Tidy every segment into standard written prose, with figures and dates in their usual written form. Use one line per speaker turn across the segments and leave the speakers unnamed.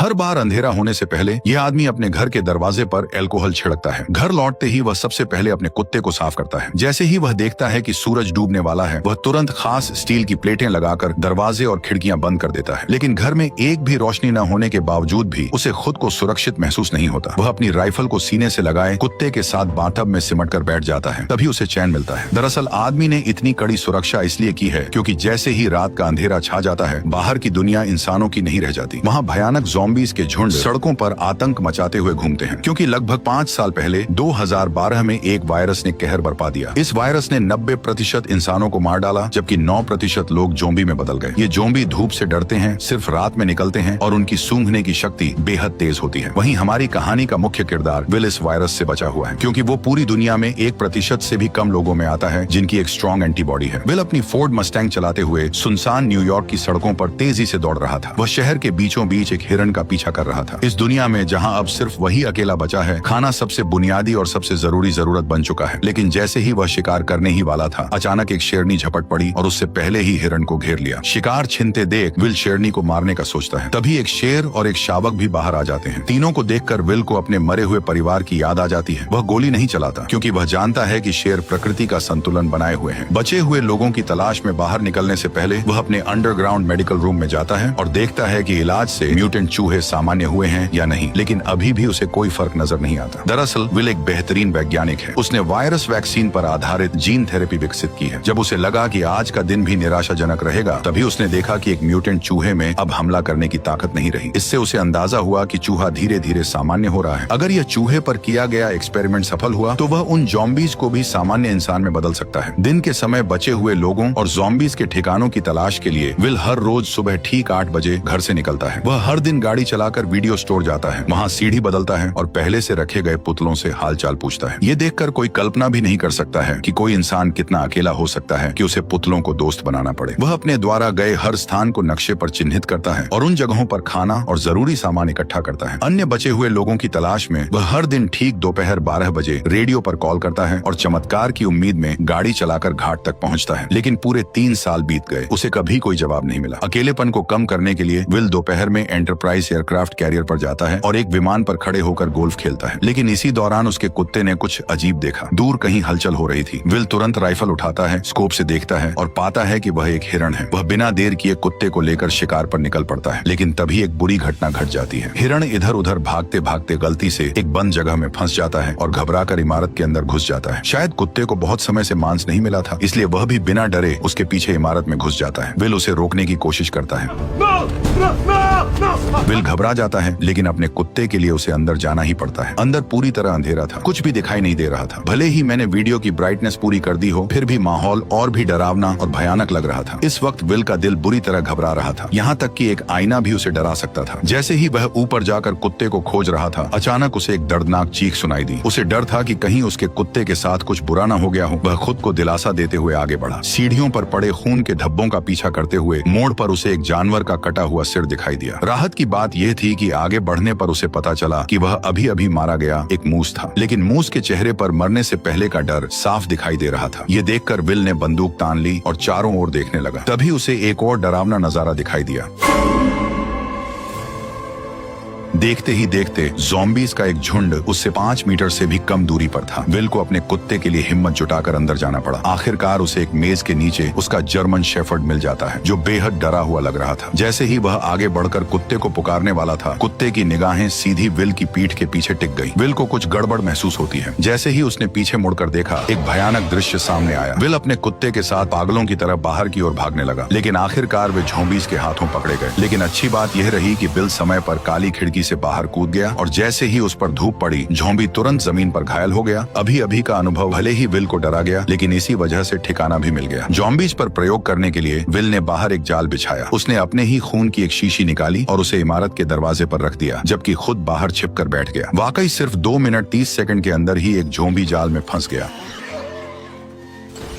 हर बार अंधेरा होने से पहले यह आदमी अपने घर के दरवाजे पर अल्कोहल छिड़कता है। घर लौटते ही वह सबसे पहले अपने कुत्ते को साफ करता है। जैसे ही वह देखता है कि सूरज डूबने वाला है, वह तुरंत खास स्टील की प्लेटें लगाकर दरवाजे और खिड़कियां बंद कर देता है। लेकिन घर में एक भी रोशनी न होने के बावजूद भी उसे खुद को सुरक्षित महसूस नहीं होता। वह अपनी राइफल को सीने से लगाए कुत्ते के साथ बाथटब में सिमट कर बैठ जाता है, तभी उसे चैन मिलता है। दरअसल आदमी ने इतनी कड़ी सुरक्षा इसलिए की है क्योंकि जैसे ही रात का अंधेरा छा जाता है, बाहर की दुनिया इंसानों की नहीं रह जाती। वहाँ भयानक ज़ॉम्बीज़ के झुंड सड़कों पर आतंक मचाते हुए घूमते हैं, क्योंकि लगभग 5 साल पहले 2012 में एक वायरस ने कहर बरपा दिया। इस वायरस ने 90% इंसानों को मार डाला, जबकि 9% लोग ज़ॉम्बी में बदल गए। ये ज़ॉम्बी धूप से डरते हैं, सिर्फ रात में निकलते हैं और उनकी सूंघने की शक्ति बेहद तेज होती है। वहीं हमारी कहानी का मुख्य किरदार विल इस वायरस से बचा हुआ है, क्योंकि वो पूरी दुनिया में 1% से भी कम लोगों में आता है जिनकी एक स्ट्रॉन्ग एंटीबॉडी है। विल अपनी फोर्ड मस्टैंग चलाते हुए सुनसान न्यूयॉर्क की सड़कों पर तेजी से दौड़ रहा था। वह शहर के बीचों बीच एक हिरण का पीछा कर रहा था। इस दुनिया में जहां अब सिर्फ वही अकेला बचा है, खाना सबसे बुनियादी और सबसे जरूरी जरूरत बन चुका है। लेकिन जैसे ही वह शिकार करने ही वाला था, अचानक एक शेरनी झपट पड़ी और उससे पहले ही हिरण को घेर लिया। शिकार छिनते देख विल शेरनी को मारने का सोचता है, तभी एक शेर और एक शावक भी बाहर आ जाते हैं। तीनों को देखकर विल को अपने मरे हुए परिवार की याद आ जाती है। वह गोली नहीं चलाता, क्योंकि वह जानता है कि शेर प्रकृति का संतुलन बनाए हुए हैं। बचे हुए लोगों की तलाश में बाहर निकलने से पहले वह अपने अंडरग्राउंड मेडिकल रूम में जाता है और देखता है कि इलाज से म्यूटेंट चूहे सामान्य हुए हैं या नहीं, लेकिन अभी भी उसे कोई फर्क नजर नहीं आता। दरअसल विल एक बेहतरीन वैज्ञानिक है। उसने वायरस वैक्सीन पर आधारित जीन थेरेपी विकसित की है। जब उसे लगा कि आज का दिन भी निराशाजनक रहेगा, तभी उसने देखा कि एक म्यूटेंट चूहे में अब हमला करने की ताकत नहीं रही। इससे उसे अंदाजा हुआ कि चूहा धीरे धीरे सामान्य हो रहा है। अगर यह चूहे पर किया गया एक्सपेरिमेंट सफल हुआ तो वह उन ज़ॉम्बीज़ को भी सामान्य इंसान में बदल सकता है। दिन के समय बचे हुए लोगों और ज़ॉम्बीज़ के ठिकानों की तलाश के लिए विल हर रोज सुबह ठीक 8 बजे घर से निकलता है। वह हर दिन गाड़ी चलाकर वीडियो स्टोर जाता है, वहाँ सीढ़ी बदलता है और पहले से रखे गए पुतलों से हालचाल पूछता है। ये देखकर कोई कल्पना भी नहीं कर सकता है कि कोई इंसान कितना अकेला हो सकता है कि उसे पुतलों को दोस्त बनाना पड़े। वह अपने द्वारा गए हर स्थान को नक्शे पर चिन्हित करता है और उन जगहों पर खाना और जरूरी सामान इकट्ठा करता है। अन्य बचे हुए लोगों की तलाश में वह हर दिन ठीक दोपहर 12 बजे रेडियो पर कॉल करता है और चमत्कार की उम्मीद में गाड़ी चलाकर घाट तक पहुंचता है। लेकिन पूरे 3 साल बीत गए, उसे कभी कोई जवाब नहीं मिला। अकेलेपन को कम करने के लिए विल दोपहर में एंटरप्राइज एयरक्राफ्ट कैरियर पर जाता है और एक विमान पर खड़े होकर गोल्फ खेलता है। लेकिन इसी दौरान उसके कुत्ते ने कुछ अजीब देखा। दूर कहीं हलचल हो रही थी। विल तुरंत राइफल उठाता है, स्कोप से देखता है और पाता है कि वह एक हिरण है। वह बिना देर किए कुत्ते को लेकर शिकार पर निकल पड़ता है। लेकिन तभी एक बुरी घटना घट जाती है। हिरण इधर उधर भागते भागते गलती से एक बंद जगह में फंस जाता है और घबराकर इमारत के अंदर घुस जाता है। शायद कुत्ते को बहुत समय से मांस नहीं मिला था, इसलिए वह भी बिना डरे उसके पीछे इमारत में घुस जाता है। विल उसे रोकने की कोशिश करता है। विल घबरा जाता है, लेकिन अपने कुत्ते के लिए उसे अंदर जाना ही पड़ता है। अंदर पूरी तरह अंधेरा था, कुछ भी दिखाई नहीं दे रहा था। भले ही मैंने वीडियो की ब्राइटनेस पूरी कर दी हो, फिर भी माहौल और भी डरावना और भयानक लग रहा था। इस वक्त विल का दिल बुरी तरह घबरा रहा था, यहाँ तक कि एक आईना भी उसे डरा सकता था। जैसे ही वह ऊपर जाकर कुत्ते को खोज रहा था, अचानक उसे एक दर्दनाक चीख सुनाई दी। उसे डर था कि कहीं उसके कुत्ते के साथ कुछ बुरा न हो गया हो। वह खुद को दिलासा देते हुए आगे बढ़ा। सीढ़ियों पर पड़े खून के धब्बों का पीछा करते हुए मोड़ पर उसे एक जानवर का कटा हुआ सिर दिखाई दिया। राहत की बात यह थी कि आगे बढ़ने पर उसे पता चला कि वह अभी अभी मारा गया एक मूस था। लेकिन मूस के चेहरे पर मरने से पहले का डर साफ दिखाई दे रहा था। ये देखकर विल ने बंदूक तान ली और चारों ओर देखने लगा। तभी उसे एक और डरावना नजारा दिखाई दिया। देखते ही देखते ज़ॉम्बीज़ का एक झुंड उससे 5 मीटर से भी कम दूरी पर था। विल को अपने कुत्ते के लिए हिम्मत जुटाकर अंदर जाना पड़ा। आखिरकार उसे एक मेज के नीचे उसका जर्मन शेफर्ड मिल जाता है, जो बेहद डरा हुआ लग रहा था। जैसे ही वह आगे बढ़कर कुत्ते को पुकारने वाला था, कुत्ते की निगाहें सीधी विल की पीठ के पीछे टिक गई। विल को कुछ गड़बड़ महसूस होती है। जैसे ही उसने पीछे मुड़कर देखा, एक भयानक दृश्य सामने आया। विल अपने कुत्ते के साथ पागलों की तरह बाहर की ओर भागने लगा, लेकिन आखिरकार वे ज़ॉम्बीज़ के हाथों पकड़े गए। लेकिन अच्छी बात यह रही कि विल समय पर काली खिड़की से बाहर कूद गया और जैसे ही उस पर धूप पड़ी, ज़ॉम्बी तुरंत जमीन पर घायल हो गया। अभी अभी का अनुभव भले ही विल को डरा गया, लेकिन इसी वजह से ठिकाना भी मिल गया। ज़ॉम्बीज़ पर प्रयोग करने के लिए विल ने बाहर एक जाल बिछाया। उसने अपने ही खून की एक शीशी निकाली और उसे इमारत के दरवाजे पर रख दिया, जबकि खुद बाहर छिपकर बैठ गया। वाकई सिर्फ 2 मिनट 30 सेकंड के अंदर ही एक ज़ॉम्बी जाल में फंस गया।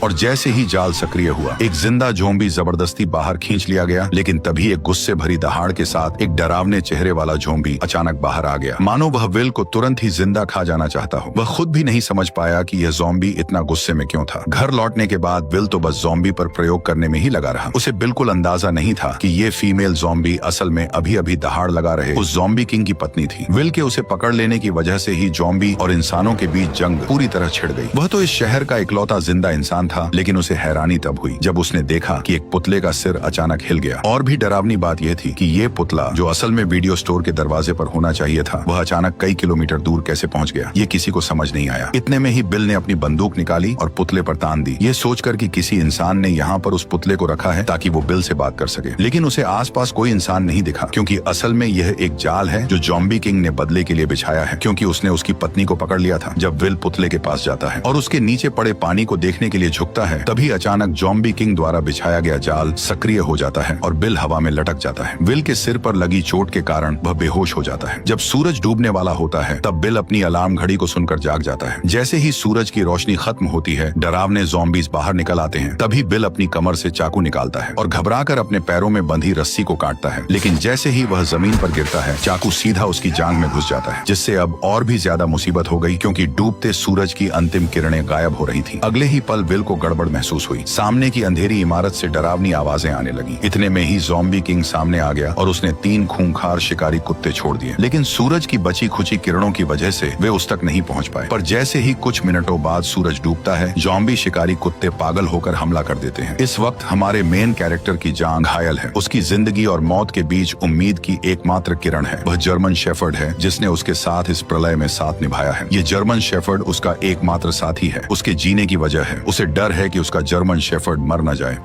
और जैसे ही जाल सक्रिय हुआ, एक जिंदा ज़ॉम्बी जबरदस्ती बाहर खींच लिया गया। लेकिन तभी एक गुस्से भरी दहाड़ के साथ एक डरावने चेहरे वाला ज़ॉम्बी अचानक बाहर आ गया, मानो वह विल को तुरंत ही जिंदा खा जाना चाहता हो। वह खुद भी नहीं समझ पाया कि यह ज़ॉम्बी इतना गुस्से में क्यों था। घर लौटने के बाद विल तो बस ज़ॉम्बी पर प्रयोग करने में ही लगा रहा। उसे बिल्कुल अंदाजा नहीं था कि ये फीमेल ज़ॉम्बी असल में अभी अभी दहाड़ लगा रहे उस ज़ॉम्बी किंग की पत्नी थी। विल के उसे पकड़ लेने की वजह से ही ज़ॉम्बी और इंसानों के बीच जंग पूरी तरह छिड़ गई। वह तो इस शहर का इकलौता जिंदा इंसान था, लेकिन उसे हैरानी तब हुई जब उसने देखा कि एक पुतले का सिर अचानक हिल गया। और भी डरावनी बात यह थी कि ये पुतला, जो असल में वीडियो स्टोर के दरवाजे पर होना चाहिए था, वह अचानक कई किलोमीटर दूर कैसे पहुंच गया, ये किसी को समझ नहीं आया। इतने में ही बिल ने अपनी बंदूक निकाली और पुतले पर तान दी, ये सोचकर कि किसी इंसान ने यहाँ पर उस पुतले को रखा है ताकि वो बिल से बात कर सके। लेकिन उसे आसपास कोई इंसान नहीं दिखा, क्योंकि असल में यह एक जाल है जो ज़ॉम्बी किंग ने बदले के लिए बिछाया है, क्योंकि उसने उसकी पत्नी को पकड़ लिया था। जब विल पुतले के पास जाता है और उसके नीचे पड़े पानी को देखने के लिए झुकता है, तभी अचानक ज़ॉम्बी किंग द्वारा बिछाया गया जाल सक्रिय हो जाता है और बिल हवा में लटक जाता है। विल के सिर पर लगी चोट के कारण वह बेहोश हो जाता है। जब सूरज डूबने वाला होता है, तब बिल अपनी अलार्म घड़ी को सुनकर जाग जाता है। जैसे ही सूरज की रोशनी खत्म होती है, डरावने ज़ॉम्बीज बाहर निकल आते हैं। तभी बिल अपनी कमर से चाकू निकालता है और घबराकर अपने पैरों में बंधी रस्सी को काटता है। लेकिन जैसे ही वह जमीन पर गिरता है, चाकू सीधा उसकी जांघ में घुस जाता है, जिससे अब और भी ज्यादा मुसीबत हो गई, क्योंकि डूबते सूरज की अंतिम किरणें गायब हो रही थी। अगले ही पल विल को गड़बड़ महसूस हुई। सामने की अंधेरी इमारत से डरावनी आवाजें आने लगी। इतने में ही ज़ॉम्बी किंग सामने आ गया और उसने 3 खूंखार शिकारी कुत्ते छोड़ दिए। लेकिन सूरज की बची खुची किरणों की वजह से वे उस तक नहीं पहुंच पाए। पर जैसे ही कुछ मिनटों बाद सूरज डूबता है, ज़ॉम्बी शिकारी कुत्ते पागल होकर हमला कर देते हैं। इस वक्त हमारे मेन कैरेक्टर की जान घायल है। उसकी जिंदगी और मौत के बीच उम्मीद की एकमात्र किरण है। वह जर्मन शेफर्ड है जिसने उसके साथ इस प्रलय में साथ निभाया है। ये जर्मन शेफर्ड उसका एकमात्र साथी है। उसके जीने की वजह है, उसे डर है कि उसका जर्मन शेफर्ड मर न जाए।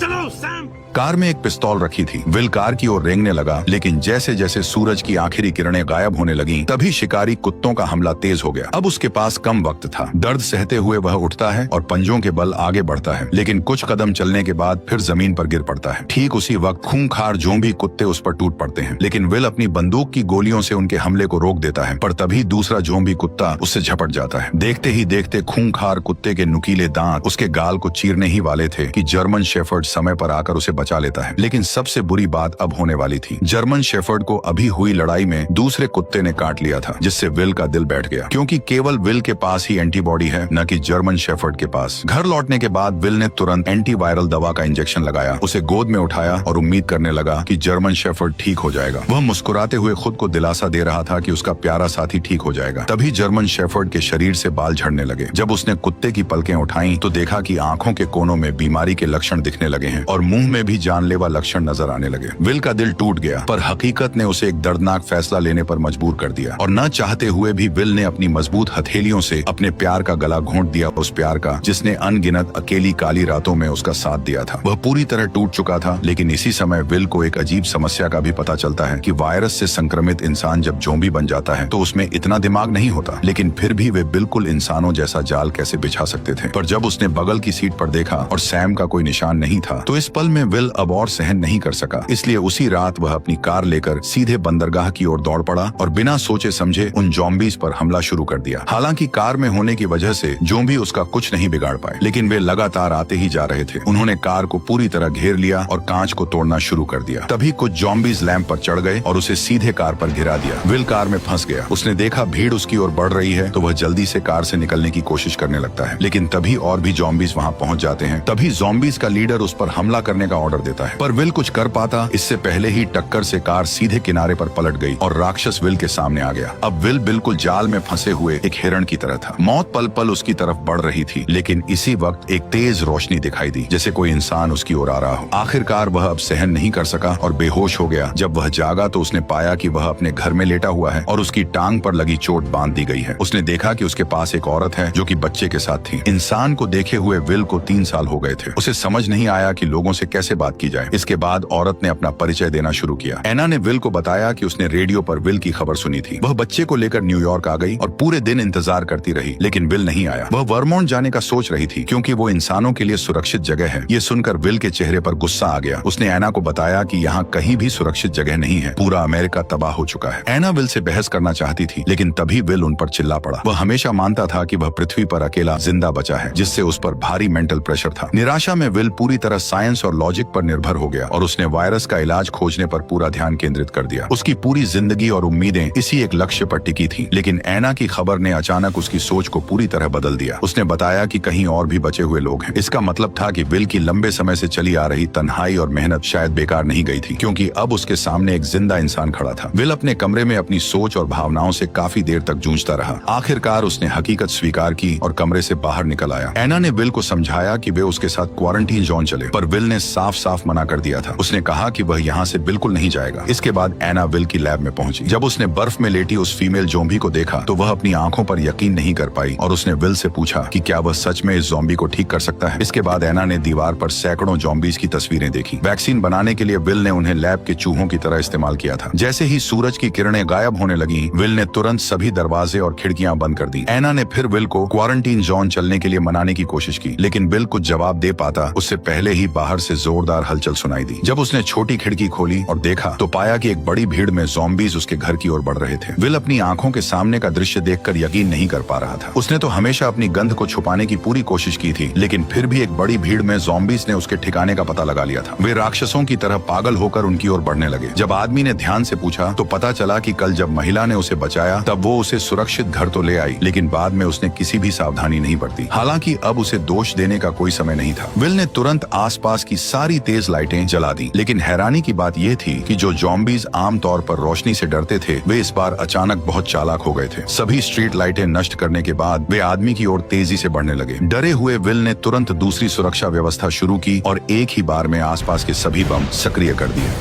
चलो सैम।
कार में एक पिस्तौल रखी थी। विल कार की ओर रेंगने लगा, लेकिन जैसे जैसे सूरज की आखिरी किरणें गायब होने लगी, तभी शिकारी कुत्तों का हमला तेज हो गया। अब उसके पास कम वक्त था। दर्द सहते हुए वह उठता है और पंजों के बल आगे बढ़ता है, लेकिन कुछ कदम चलने के बाद फिर जमीन पर गिर पड़ता है। ठीक उसी वक्त खूंखार ज़ॉम्बी कुत्ते उस पर टूट पड़ते हैं, लेकिन विल अपनी बंदूक की गोलियों से उनके हमले को रोक देता है। पर तभी दूसरा ज़ॉम्बी कुत्ता उससे झपट जाता है। देखते ही देखते खूंखार कुत्ते के नुकीले दांत उसके गाल को चीरने ही वाले थे कि जर्मन शेफर्ड समय पर आकर उसे बचा लेता है। लेकिन सबसे बुरी बात अब होने वाली थी। जर्मन शेफर्ड को अभी हुई लड़ाई में दूसरे कुत्ते ने काट लिया था, जिससे विल का दिल बैठ गया, क्योंकि केवल विल के पास ही एंटीबॉडी है, न कि जर्मन शेफर्ड के पास। घर लौटने के बाद विल ने तुरंत एंटीवायरल दवा का इंजेक्शन लगाया, उसे गोद में उठाया और उम्मीद करने लगा कि जर्मन शेफर्ड ठीक हो जाएगा। वह मुस्कुराते हुए खुद को दिलासा दे रहा था कि उसका प्यारा साथी ठीक हो जाएगा। तभी जर्मन शेफर्ड के शरीर से बाल झड़ने लगे। जब उसने कुत्ते की पलकें उठाई तो देखा कि आंखों के कोनों में बीमारी के लक्षण दिखने लगे हैं और मुंह में भी जानलेवा लक्षण नजर आने लगे। विल का दिल टूट गया, पर हकीकत ने उसे एक दर्दनाक फैसला लेने पर मजबूर कर दिया और न चाहते हुए भी विल ने अपनी मजबूत हथेलियों से अपने प्यार का गला घोंट दिया, उस प्यार का जिसने अनगिनत अकेली काली रातों में उसका साथ दिया था। वह पूरी तरह टूट चुका था। लेकिन इसी समय विल को एक अजीब समस्या का भी पता चलता है कि वायरस से संक्रमित इंसान जब ज़ॉम्बी बन जाता है तो उसमें इतना दिमाग नहीं होता, लेकिन फिर भी वे बिल्कुल इंसानों जैसा जाल कैसे बिछा सकते थे। पर जब उसने बगल की सीट पर देखा और सैम का कोई निशान नहीं था, तो इस पल में विल अब और सहन नहीं कर सका। इसलिए उसी रात वह अपनी कार लेकर सीधे बंदरगाह की ओर दौड़ पड़ा और बिना सोचे समझे उन ज़ॉम्बीज पर हमला शुरू कर दिया। हालांकि कार में होने की वजह से ज़ॉम्बी उसका कुछ नहीं बिगाड़ पाए, लेकिन वे लगातार आते ही जा रहे थे। उन्होंने कार को पूरी तरह घेर लिया और कांच को तोड़ना शुरू कर दिया। तभी कुछ ज़ॉम्बीज लैंप पर चढ़ गए और उसे सीधे कार पर गिरा दिया। विल कार में फंस गया। उसने देखा भीड़ उसकी ओर बढ़ रही है तो वह जल्दी से कार से निकलने की कोशिश करने लगता है, लेकिन तभी और भी ज़ॉम्बीज वहां पहुंच जाते हैं। तभी ज़ॉम्बीज का लीडर उस पर हमला करने का ऑर्डर देता है, पर विल कुछ कर पाता इससे पहले ही टक्कर से कार सीधे किनारे पर पलट गई और राक्षस विल के सामने आ गया। अब विल बिल्कुल जाल में फंसे हुए एक हिरण की तरह था। मौत पल पल उसकी तरफ बढ़ रही थी, लेकिन इसी वक्त एक तेज रोशनी दिखाई दी, जैसे कोई इंसान उसकी ओर आ रहा हो। आखिरकार वह अब सहन नहीं कर सका और बेहोश हो गया। जब वह जागा तो उसने पाया कि वह अपने घर में लेटा हुआ है और उसकी टांग पर लगी चोट बांध दी गई है। उसने देखा कि उसके पास एक औरत है जो कि बच्चे के साथ थी। इंसान को देखे हुए विल को 3 साल हो गए थे। उसे समझ नहीं आया कि लोगों से कैसे बात की जाए। इसके बाद औरत ने अपना परिचय देना शुरू किया। एना ने विल को बताया कि उसने रेडियो पर विल की खबर सुनी थी। वह बच्चे को लेकर न्यूयॉर्क आ गई और पूरे दिन इंतजार करती रही, लेकिन विल नहीं आया। वह वर्मोंट जाने का सोच रही थी क्योंकि वो इंसानों के लिए सुरक्षित जगह है। ये सुनकर विल के चेहरे पर गुस्सा आ गया। उसने एना को बताया कि यहाँ कहीं भी सुरक्षित जगह नहीं है, पूरा अमेरिका तबाह हो चुका है। एना विल से बहस करना चाहती थी, लेकिन तभी विल उन पर चिल्ला पड़ा। वह हमेशा मानता था कि वह पृथ्वी पर अकेला जिंदा बचा है, जिससे उस पर भारी मेंटल प्रेशर था। निराशा में विल पूरी तरह साइंस और लॉजिक पर निर्भर हो गया और उसने वायरस का इलाज खोजने पर पूरा ध्यान केंद्रित कर दिया। उसकी पूरी जिंदगी और उम्मीदें इसी एक लक्ष्य पर टिकी थी। लेकिन एना की खबर ने अचानक उसकी सोच को पूरी तरह बदल दिया। उसने बताया कि कहीं और भी बचे हुए लोग हैं। इसका मतलब था कि विल की लंबे समय से चली आ रही तन्हाई और मेहनत शायद बेकार नहीं गई थी, क्योंकि अब उसके सामने एक जिंदा इंसान खड़ा था। विल अपने कमरे में अपनी सोच और भावनाओं से काफी देर तक जूझता रहा। आखिरकार उसने हकीकत स्वीकार की और कमरे से बाहर निकल आया। एना ने विल को समझाया कि वे उसके साथ क्वारंटीन जोन चले, पर विल ने साफ साफ मना कर दिया था। उसने कहा कि वह यहाँ से बिल्कुल नहीं जाएगा। इसके बाद एना विल की लैब में पहुंची। जब उसने बर्फ में लेटी उस फीमेल ज़ॉम्बी को देखा तो वह अपनी आंखों पर यकीन नहीं कर पाई और उसने विल से पूछा कि क्या वह सच में इस ज़ॉम्बी को ठीक कर सकता है। इसके बाद एना ने दीवार पर सैकड़ों ज़ॉम्बीज की तस्वीरें देखी। वैक्सीन बनाने के लिए विल ने उन्हें लैब के चूहों की तरह इस्तेमाल किया था। जैसे ही सूरज की किरणें गायब होने लगी, विल ने तुरंत सभी दरवाजे और खिड़कियां बंद कर दी। एना ने फिर विल को क्वारंटीन जोन चलने के लिए मनाने की कोशिश की, लेकिन विल कुछ जवाब दे पाता उससे पहले ही बाहर से जोरदार हलचल सुनाई दी। जब उसने छोटी खिड़की खोली और देखा तो पाया कि एक बड़ी भीड़ में ज़ॉम्बीज उसके घर की ओर बढ़ रहे थे। विल अपनी आंखों के सामने का दृश्य देखकर यकीन नहीं कर पा रहा था। उसने तो हमेशा अपनी गंध को छुपाने की पूरी कोशिश की थी, लेकिन फिर भी एक बड़ी भीड़ में ज़ॉम्बीज ने उसके ठिकाने का पता लगा लिया था। वे राक्षसों की तरह पागल होकर उनकी ओर बढ़ने लगे। जब आदमी ने ध्यान से पूछा तो पता चला कि कल जब महिला ने उसे बचाया तब वो उसे सुरक्षित घर तो ले आई, लेकिन बाद में उसने किसी भी सावधानी नहीं बरती। हालांकि अब उसे दोष देने का कोई समय नहीं था। विल ने तुरंत आसपास की सारी तेज लाइटें जला दी, लेकिन हैरानी की बात यह थी कि जो ज़ॉम्बीज आमतौर पर रोशनी से डरते थे, वे इस बार अचानक बहुत चालाक हो गए थे। सभी स्ट्रीट लाइटें नष्ट करने के बाद वे आदमी की ओर तेजी से बढ़ने लगे। डरे हुए विल ने तुरंत दूसरी सुरक्षा व्यवस्था शुरू की और एक ही बार में आसपास के सभी बम सक्रिय कर दिए।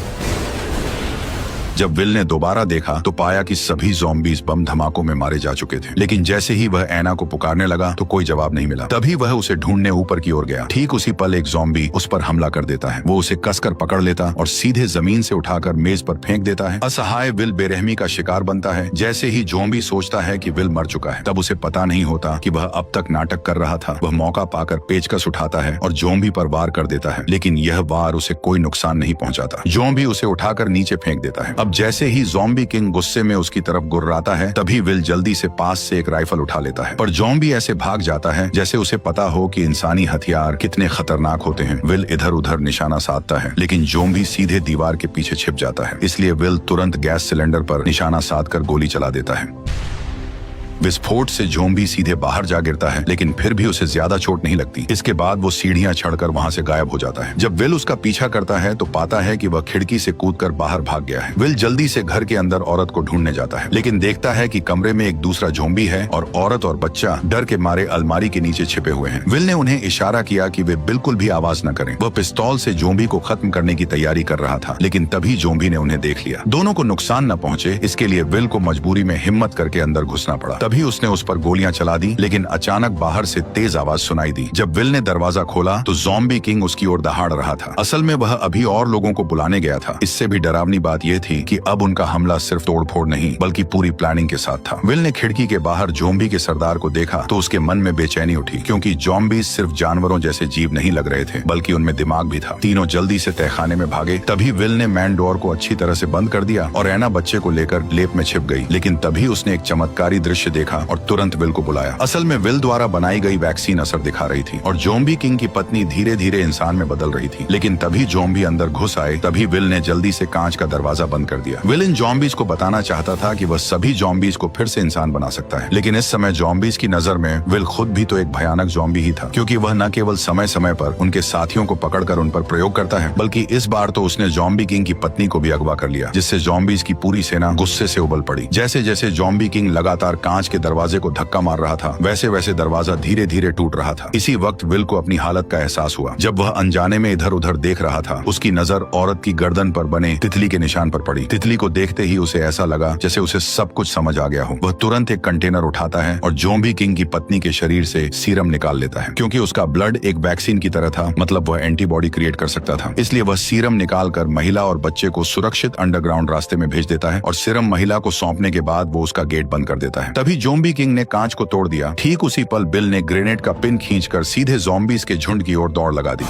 जब विल ने दोबारा देखा तो पाया कि सभी ज़ॉम्बीज बम धमाकों में मारे जा चुके थे, लेकिन जैसे ही वह एना को पुकारने लगा तो कोई जवाब नहीं मिला। तभी वह उसे ढूंढने ऊपर की ओर गया। ठीक उसी पल एक ज़ॉम्बी उस पर हमला कर देता है। वो उसे कसकर पकड़ लेता और सीधे जमीन से उठाकर मेज पर फेंक देता है। असहाय विल बेरहमी का शिकार बनता है। जैसे ही ज़ॉम्बी सोचता है कि विल मर चुका है, तब उसे पता नहीं होता कि वह अब तक नाटक कर रहा था। वह मौका पाकर पेचकस उठाता है और ज़ॉम्बी पर वार कर देता है, लेकिन यह वार उसे कोई नुकसान नहीं पहुंचाता। ज़ॉम्बी उसे उठाकर नीचे फेंक देता है। अब जैसे ही ज़ॉम्बी किंग गुस्से में उसकी तरफ गुर्राता है, तभी विल जल्दी से पास से एक राइफल उठा लेता है, पर ज़ॉम्बी ऐसे भाग जाता है जैसे उसे पता हो कि इंसानी हथियार कितने खतरनाक होते हैं। विल इधर उधर निशाना साधता है, लेकिन ज़ॉम्बी सीधे दीवार के पीछे छिप जाता है। इसलिए विल तुरंत गैस सिलेंडर पर निशाना साधकर गोली चला देता है। विस्फोट से ज़ॉम्बी सीधे बाहर जा गिरता है, लेकिन फिर भी उसे ज्यादा चोट नहीं लगती। इसके बाद वो सीढ़ियां चढ़कर वहां से गायब हो जाता है। जब विल उसका पीछा करता है तो पाता है कि वह खिड़की से कूदकर बाहर भाग गया है। विल जल्दी से घर के अंदर औरत को ढूंढने जाता है, लेकिन देखता है कि कमरे में एक दूसरा ज़ॉम्बी है और औरत और बच्चा डर के मारे अलमारी के नीचे छिपे हुए हैं। विल ने उन्हें इशारा किया कि वे बिल्कुल भी आवाज न करें। वह पिस्तौल से ज़ॉम्बी को खत्म करने की तैयारी कर रहा था, लेकिन तभी ज़ॉम्बी ने उन्हें देख लिया। दोनों को नुकसान न पहुंचे, इसके लिए विल को मजबूरी में हिम्मत करके अंदर घुसना पड़ा। तभी उसने उस पर गोलियां चला दी, लेकिन अचानक बाहर से तेज आवाज सुनाई दी। जब विल ने दरवाजा खोला तो ज़ॉम्बी किंग उसकी ओर दहाड़ रहा था। असल में वह अभी और लोगों को बुलाने गया था। इससे भी डरावनी बात यह थी कि अब उनका हमला सिर्फ तोड़फोड़ नहीं बल्कि पूरी प्लानिंग के साथ था। विल ने खिड़की के बाहर ज़ॉम्बी के सरदार को देखा तो उसके मन में बेचैनी उठी, क्योंकि ज़ॉम्बी सिर्फ जानवरों जैसे जीव नहीं लग रहे थे, बल्कि उनमें दिमाग भी था। तीनों जल्दी से तहखाने में भागे। तभी विल ने मैन डोर को अच्छी तरह से बंद कर दिया और एना बच्चे को लेकर लेप में छिप गई। लेकिन तभी उसने एक चमत्कारी दृश्य देखा और तुरंत विल को बुलाया। असल में विल द्वारा बनाई गई वैक्सीन असर दिखा रही थी और ज़ॉम्बी किंग की पत्नी धीरे धीरे इंसान में बदल रही थी। लेकिन तभी ज़ॉम्बी अंदर घुस आए। तभी विल ने जल्दी से कांच का दरवाजा बंद कर दिया। विल इन ज़ॉम्बीज को बताना चाहता था कि वह सभी ज़ॉम्बीज को फिर से इंसान बना सकता है, लेकिन इस समय ज़ॉम्बीज की नजर में विल खुद भी तो एक भयानक ज़ॉम्बी ही था, क्योंकि वह न केवल समय समय पर उनके साथियों को पकड़कर उन पर प्रयोग करता है, बल्कि इस बार तो उसने ज़ॉम्बी किंग की पत्नी को भी अगवा कर लिया, जिससे ज़ॉम्बीज की पूरी सेना गुस्से से उबल पड़ी। जैसे जैसे ज़ॉम्बी किंग लगातार कांच कांच के दरवाजे को धक्का मार रहा था, वैसे वैसे दरवाजा धीरे धीरे टूट रहा था। इसी वक्त विल को अपनी हालत का एहसास हुआ। जब वह अनजाने में इधर उधर देख रहा था, उसकी नजर औरत की गर्दन पर बने तितली के निशान पर पड़ी। तितली को देखते ही उसे ऐसा लगा जैसे उसे सब कुछ समझ आ गया हो। वह तुरंत एक कंटेनर उठाता है और ज़ॉम्बी किंग की पत्नी के शरीर से सीरम निकाल लेता है। क्योंकि उसका ब्लड एक वैक्सीन की तरह था, मतलब वह एंटीबॉडी क्रिएट कर सकता था। इसलिए वह सीरम निकालकर महिला और बच्चे को सुरक्षित अंडरग्राउंड रास्ते में भेज देता है और सीरम महिला को सौंपने के बाद वो उसका गेट बंद कर देता है। तभी ज़ॉम्बी किंग ने कांच को तोड़ दिया। ठीक उसी पल बिल ने ग्रेनेड का पिन खींचकर सीधे ज़ॉम्बीज के झुंड की ओर दौड़ लगा दी।